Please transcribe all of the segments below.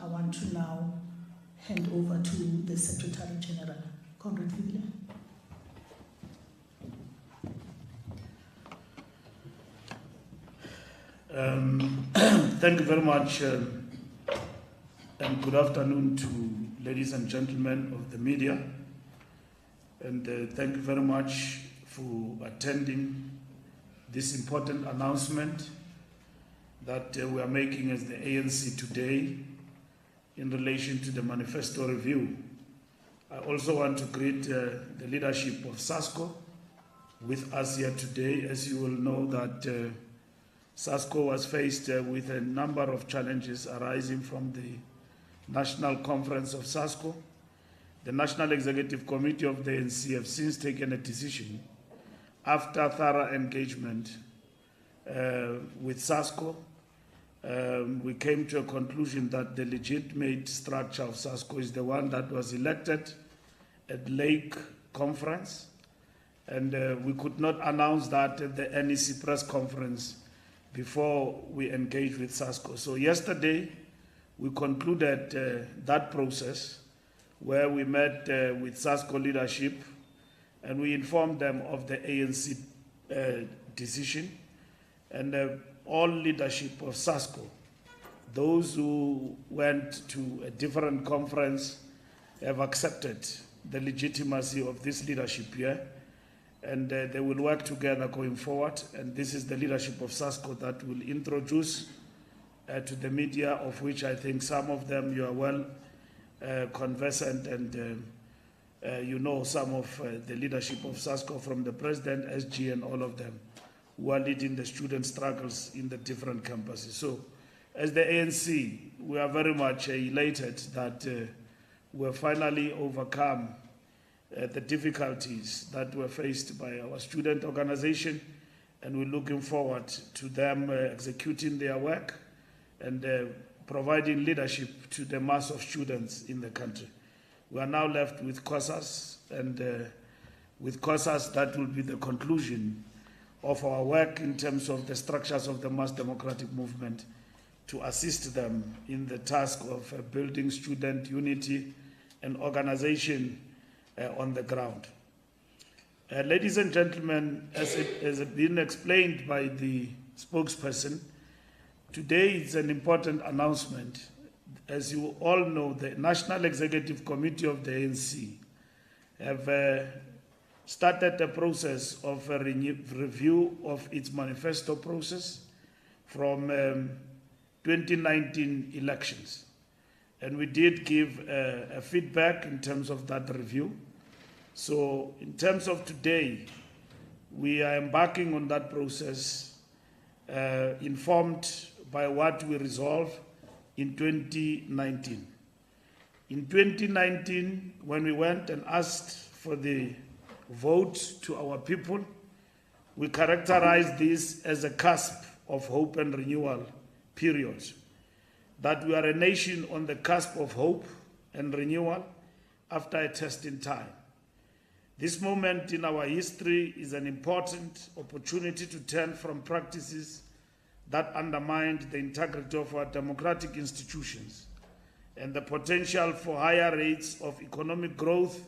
I want to now hand over to the Secretary General, Comrade Fibile. Thank you very much, and good afternoon to ladies and gentlemen of the media. And thank you very much for attending this important announcement that we are making as the ANC today in relation to the Manifesto review. I also want to greet the leadership of SASCO with us here today. As you will know that SASCO was faced with a number of challenges arising from the National Conference of SASCO. The National Executive Committee of the ANC have since taken a decision after thorough engagement with SASCO. We came to a conclusion that the legitimate structure of SASCO is the one that was elected at Lake Conference, and we could not announce that at the NEC press conference before we engaged with SASCO. So yesterday we concluded that process where we met with SASCO leadership and we informed them of the ANC decision, and all leadership of SASCO, those who went to a different conference, have accepted the legitimacy of this leadership here, and they will work together going forward. And this is the leadership of SASCO that will introduce to the media, of which I think some of them you are well conversant, and you know some of the leadership of SASCO, from the president, SG, and all of them, who are leading the student struggles in the different campuses. So as the ANC, we are very much elated that we have finally overcome the difficulties that were faced by our student organization, and we're looking forward to them executing their work and providing leadership to the mass of students in the country. We are now left with COSAS, and with COSAS that will be the conclusion of our work in terms of the structures of the mass democratic movement, to assist them in the task of building student unity and organization on the ground. Ladies and gentlemen, as it has been explained by the spokesperson, today is an important announcement. As you all know, the National Executive Committee of the ANC have started a process of a review of its manifesto process from 2019 elections. And we did give a feedback in terms of that review. So in terms of today, we are embarking on that process, informed by what we resolved in 2019. In 2019, when we went and asked for the vote to our people, we characterized this as a cusp of hope and renewal period, that we are a nation on the cusp of hope and renewal after a testing time. This moment in our history is an important opportunity to turn from practices that undermined the integrity of our democratic institutions and the potential for higher rates of economic growth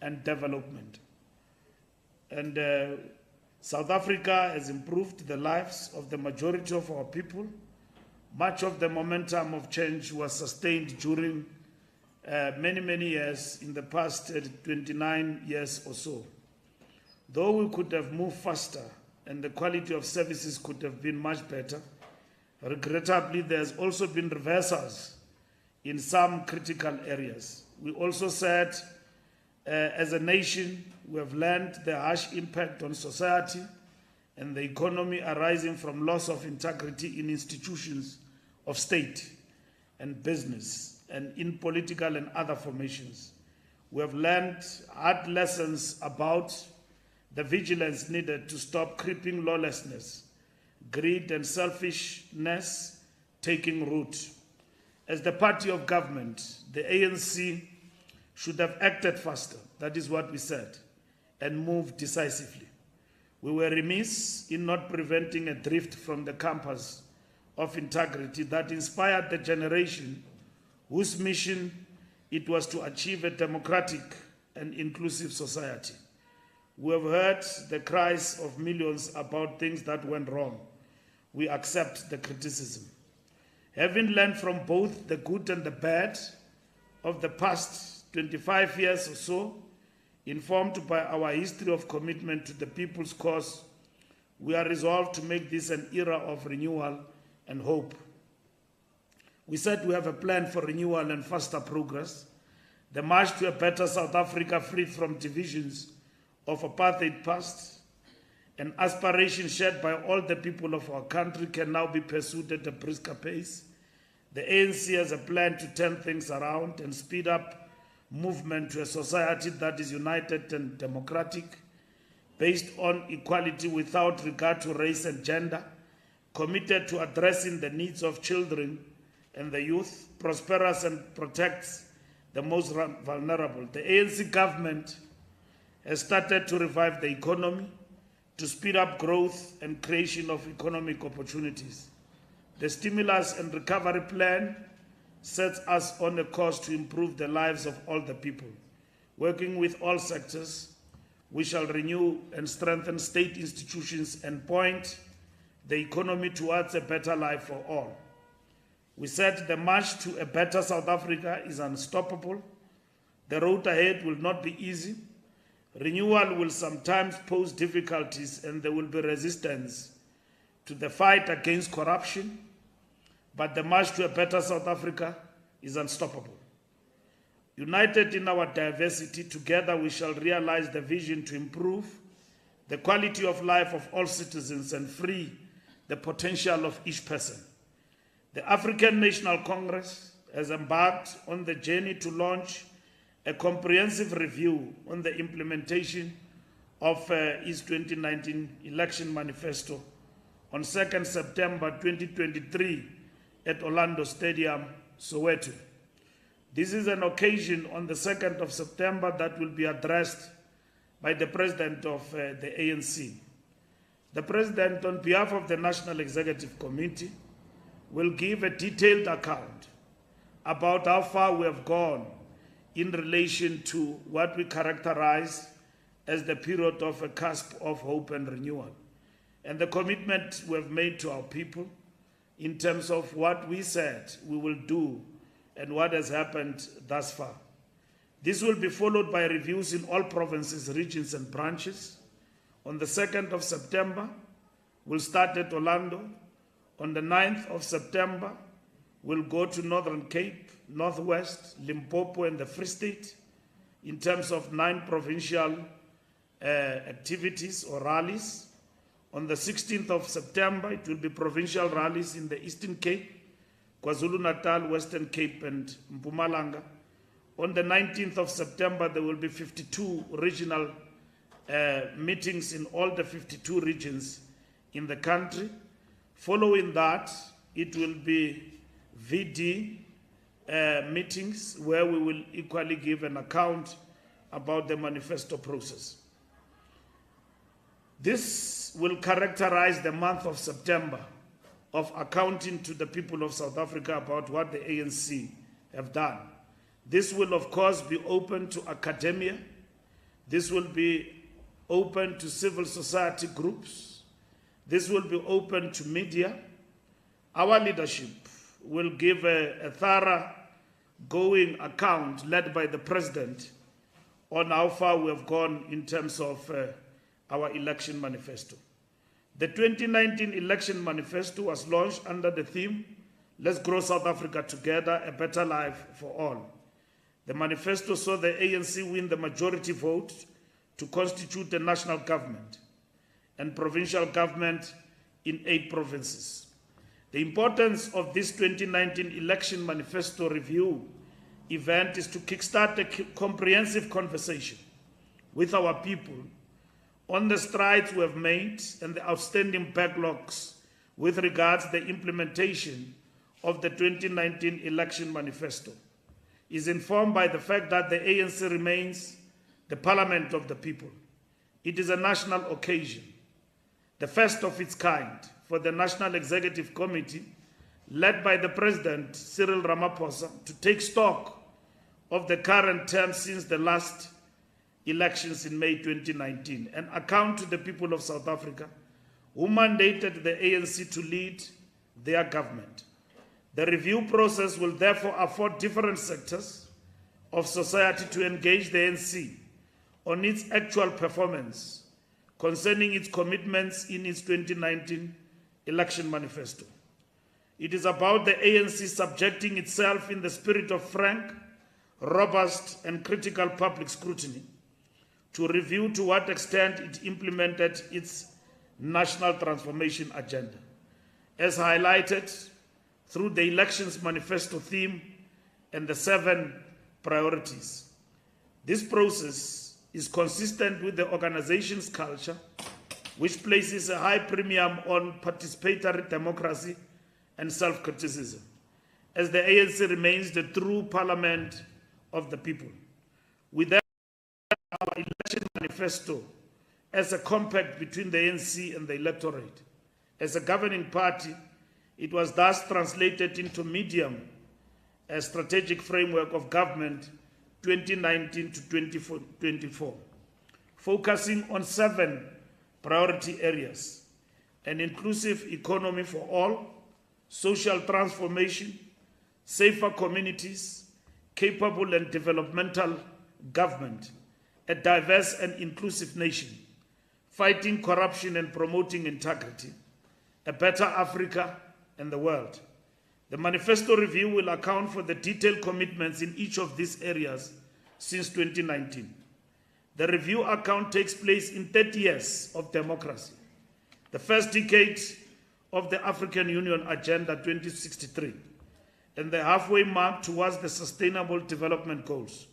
and development. And South Africa has improved the lives of the majority of our people. Much of the momentum of change was sustained during many years in the past 29 years or so. Though we could have moved faster and the quality of services could have been much better, regrettably there has also been reversals in some critical areas. We also said, as a nation, we have learned the harsh impact on society and the economy arising from loss of integrity in institutions of state and business and in political and other formations. We have learned hard lessons about the vigilance needed to stop creeping lawlessness, greed and selfishness taking root. As the party of government, the ANC should have acted faster, that is what we said, and moved decisively. We were remiss in not preventing a drift from the campus of integrity that inspired the generation whose mission it was to achieve a democratic and inclusive society. We have heard the cries of millions about things that went wrong. We accept the criticism. Having learned from both the good and the bad of the past 25 years or so, informed by our history of commitment to the people's cause, we are resolved to make this an era of renewal and hope. We said we have a plan for renewal and faster progress, the march to a better South Africa freed from divisions of apartheid past, an aspiration shared by all the people of our country, can now be pursued at a brisker pace. The ANC has a plan to turn things around and speed up movement to a society that is united and democratic, based on equality without regard to race and gender, committed to addressing the needs of children and the youth, prosperous and protects the most vulnerable. The ANC government has started to revive the economy, to speed up growth and creation of economic opportunities. The stimulus and recovery plan sets us on a course to improve the lives of all the people. Working with all sectors, we shall renew and strengthen state institutions and point the economy towards a better life for all. We said the march to a better South Africa is unstoppable. The road ahead will not be easy. Renewal will sometimes pose difficulties and there will be resistance to the fight against corruption, but the march to a better South Africa is unstoppable. United in our diversity, together we shall realize the vision to improve the quality of life of all citizens and free the potential of each person. The African National Congress has embarked on the journey to launch a comprehensive review on the implementation of its 2019 election manifesto on 2nd September 2023 at Orlando Stadium, Soweto. This is an occasion on the 2nd of September that will be addressed by the President of the ANC. The President, on behalf of the National Executive Committee, will give a detailed account about how far we have gone in relation to what we characterize as the period of a cusp of hope and renewal, and the commitment we have made to our people in terms of what we said we will do and what has happened thus far. This will be followed by reviews in all provinces, regions, and branches. On the 2nd of September, we'll start at Orlando. On the 9th of September, we'll go to Northern Cape, Northwest, Limpopo, and the Free State in terms of 9 provincial activities or rallies. On the 16th of September, it will be provincial rallies in the Eastern Cape, KwaZulu-Natal, Western Cape, and Mpumalanga. On the 19th of September, there will be 52 regional meetings in all the 52 regions in the country. Following that, it will be VD meetings where we will equally give an account about the manifesto process. This will characterize the month of September of accounting to the people of South Africa about what the ANC have done. This will, of course, be open to academia. This will be open to civil society groups. This will be open to media. Our leadership will give a thorough going account led by the President on how far we have gone in terms of our election manifesto. The 2019 election manifesto was launched under the theme, "Let's grow South Africa together, a better life for all." The manifesto saw the ANC win the majority vote to constitute the national government and provincial government in 8 provinces. The importance of this 2019 election manifesto review event is to kickstart a comprehensive conversation with our people on the strides we have made and the outstanding backlogs with regards to the implementation of the 2019 election manifesto. Is informed by the fact that the ANC remains the parliament of the people. It is a national occasion, the first of its kind for the National Executive Committee, led by the President, Cyril Ramaphosa, to take stock of the current term since the last elections in May 2019 and account to the people of South Africa who mandated the ANC to lead their government. The review process will therefore afford different sectors of society to engage the ANC on its actual performance concerning its commitments in its 2019 election manifesto. It is about the ANC subjecting itself in the spirit of frank, robust, and critical public scrutiny to review to what extent it implemented its national transformation agenda, as highlighted through the elections manifesto theme and the 7 priorities. This process is consistent with the organization's culture, which places a high premium on participatory democracy and self-criticism, as the ANC remains the true parliament of the people. We therefore our election manifesto as a compact between the ANC and the electorate. As a governing party, it was thus translated into medium a strategic framework of government 2019 to 2024, focusing on 7 priority areas: an inclusive economy for all, social transformation, safer communities, capable and developmental government, a diverse and inclusive nation, fighting corruption and promoting integrity, a better Africa and the world. The manifesto review will account for the detailed commitments in each of these areas since 2019. The review account takes place in 30 years of democracy, the first decade of the African Union Agenda 2063, and the halfway mark towards the Sustainable Development Goals.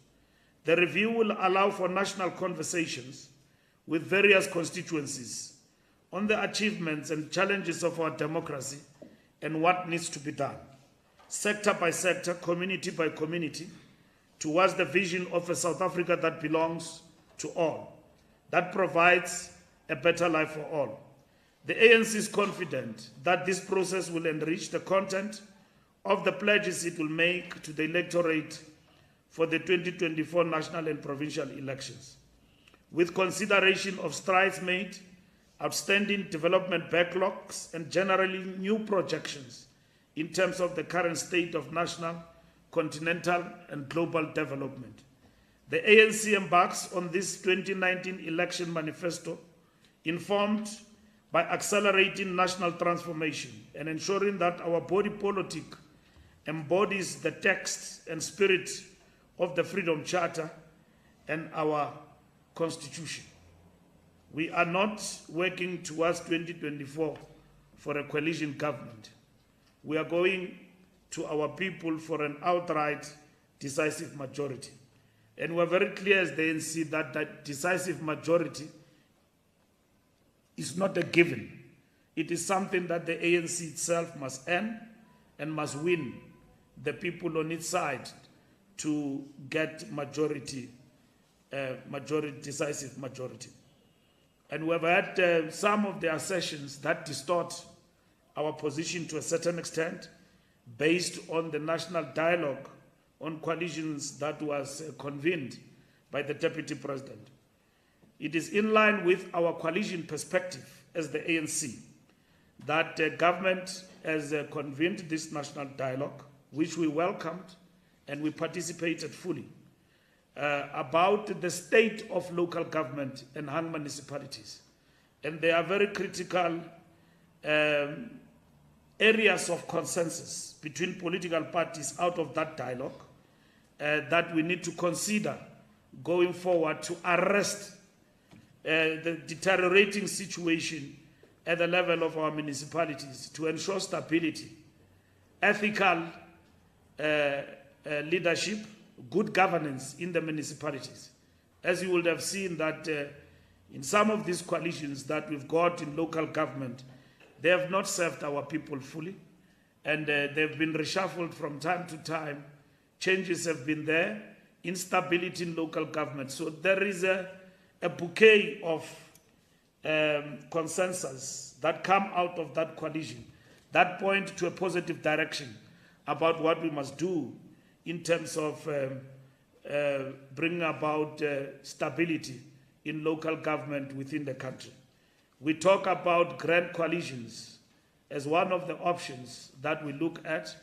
The review will allow for national conversations with various constituencies on the achievements and challenges of our democracy and what needs to be done, sector by sector, community by community, towards the vision of a South Africa that belongs to all, that provides a better life for all. The ANC is confident that this process will enrich the content of the pledges it will make to the electorate for the 2024 national and provincial elections, with consideration of strides made, outstanding development backlogs, and generally new projections in terms of the current state of national, continental, and global development. The ANC embarks on this 2019 election manifesto informed by accelerating national transformation and ensuring that our body politic embodies the text and spirit of the Freedom Charter and our Constitution. We are not working towards 2024 for a coalition government. We are going to our people for an outright decisive majority. And we're very clear as the ANC that that decisive majority is not a given. It is something that the ANC itself must earn and must win the people on its side to get majority, decisive majority. And we've had some of the assertions that distort our position to a certain extent based on the national dialogue on coalitions that was convened by the Deputy President. It is in line with our coalition perspective as the ANC that the government has convened this national dialogue, which we welcomed and we participated fully, about the state of local government and hung municipalities. And there are very critical areas of consensus between political parties out of that dialogue that we need to consider going forward to arrest the deteriorating situation at the level of our municipalities to ensure stability, ethical leadership, good governance in the municipalities. As you would have seen that in some of these coalitions that we've got in local government, they have not served our people fully, and they've been reshuffled from time to time. Changes have been there, instability in local government. So there is a bouquet of consensus that come out of that coalition that point to a positive direction about what we must do in terms of bringing about stability in local government within the country. We talk about grand coalitions as one of the options that we look at.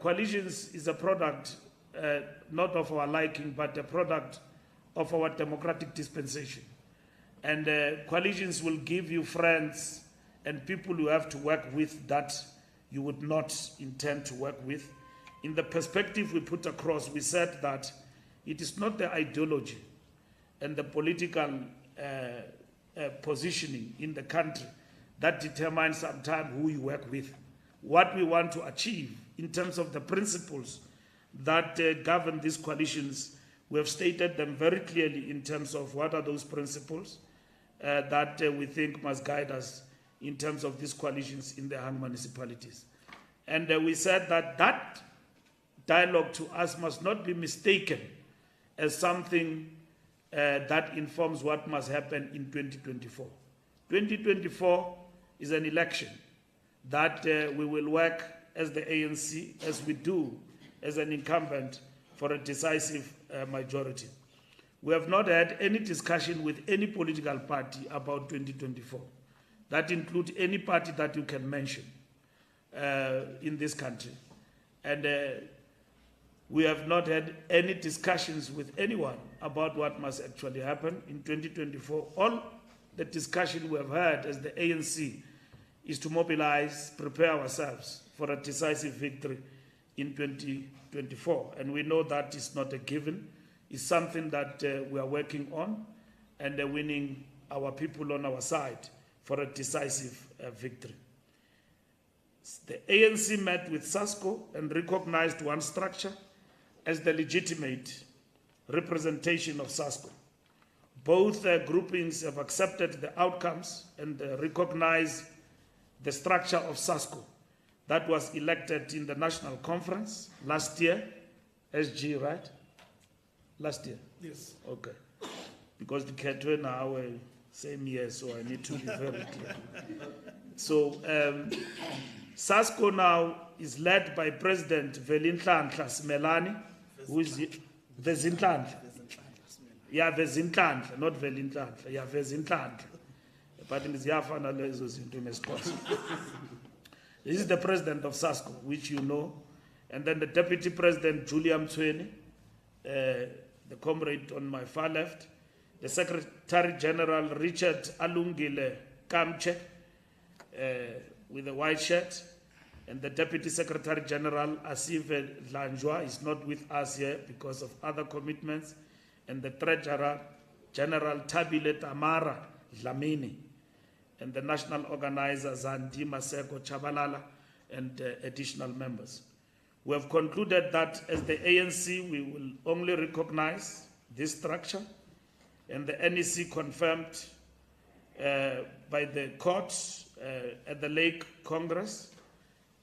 Coalitions is a product not of our liking, but a product of our democratic dispensation. And coalitions will give you friends and people you have to work with that you would not intend to work with. In the perspective we put across, we said that it is not the ideology and the political positioning in the country that determines sometimes who you work with. What we want to achieve in terms of the principles that govern these coalitions, we have stated them very clearly in terms of what are those principles that we think must guide us in terms of these coalitions in the hung municipalities. And we said that that dialogue to us must not be mistaken as something that informs what must happen in 2024. 2024 is an election that we will work as the ANC, as we do as an incumbent, for a decisive majority. We have not had any discussion with any political party about 2024. That includes any party that you can mention in this country. And we have not had any discussions with anyone about what must actually happen in 2024. All the discussion we have had as the ANC is to mobilize, prepare ourselves for a decisive victory in 2024. And we know that is not a given. It's something that we are working on and winning our people on our side for a decisive victory. The ANC met with SASCO and recognized one structure as the legitimate representation of SASCO. Both groupings have accepted the outcomes and recognize the structure of SASCO that was elected in the National Conference last year. SG, right? Last year? Yes. Okay. Because the Ketwe now same year, so I need to be very clear. So SASCO now is led by President Velinhlanhla Simelane, who is Vezinhlanhla. Yeah, Vezinhlanhla, not Velinhlanhla. Yeah, Vezinhlanhla. But in Ziyafana lezo zinto ngesixhosa. This is the president of SASCO, which you know, and then the deputy president Julia Mtsweni, the comrade on my far left, the Secretary General Richard Alungile Kamche with the white shirt, and the Deputy Secretary General Asive Dlanjwa is not with us here because of other commitments, and the Treasurer General Tabile Tamara Dlamini, and the National Organizer Zandi Maseko Chabalala, and additional members. We have concluded that as the ANC, we will only recognize this structure, and the NEC confirmed by the court at the Lake Congress.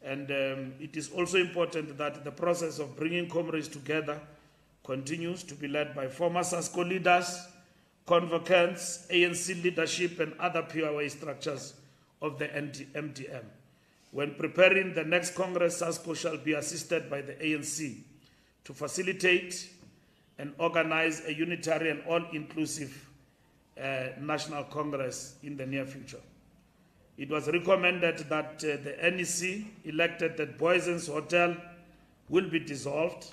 And it is also important that the process of bringing comrades together continues to be led by former SASCO leaders, convocants, ANC leadership, and other POA structures of the MDM. When preparing the next Congress, SASCO shall be assisted by the ANC to facilitate and organize a unitary and all-inclusive National Congress in the near future. It was recommended that the NEC elected that Boysen's Hotel will be dissolved,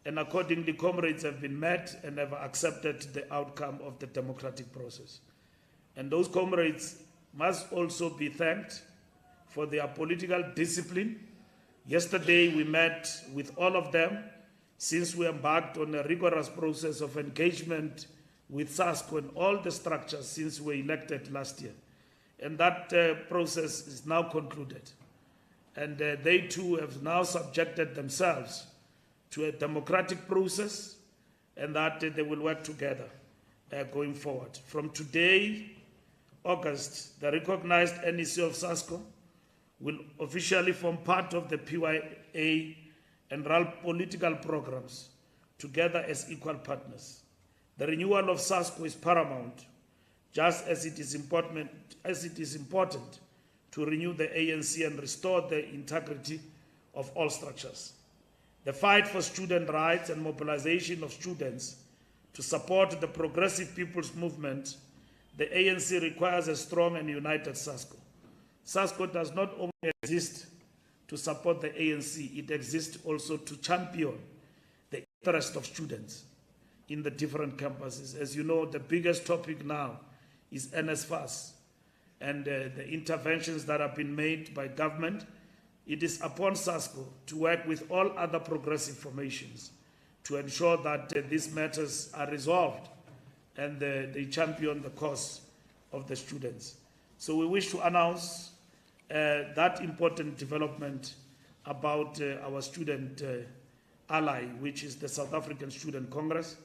and accordingly comrades have been met and have accepted the outcome of the democratic process. And those comrades must also be thanked for their political discipline. Yesterday we met with all of them since we embarked on a rigorous process of engagement with SASCO and all the structures since we were elected last year. And that process is now concluded. And they too have now subjected themselves to a democratic process, and that they will work together going forward. From today, August, the recognized NEC of SASCO will officially form part of the PYA and RAL political programs together as equal partners. The renewal of SASCO is paramount, just as it is important to renew the ANC and restore the integrity of all structures. The fight for student rights and mobilization of students to support the progressive people's movement, the ANC requires a strong and united SASCO. SASCO does not only exist to support the ANC, it exists also to champion the interest of students in the different campuses. As you know, the biggest topic now is NSFAS and the interventions that have been made by government. It is upon SASCO to work with all other progressive formations to ensure that these matters are resolved and they champion the cause of the students. So we wish to announce that important development about our student ally, which is the South African Student Congress,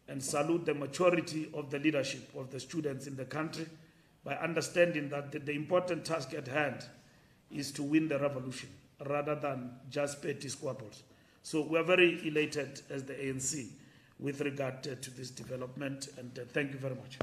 and salute the maturity of the leadership of the students in the country by understanding that the important task at hand is to win the revolution rather than just petty squabbles. So we are very elated as the ANC with regard to this development, and thank you very much.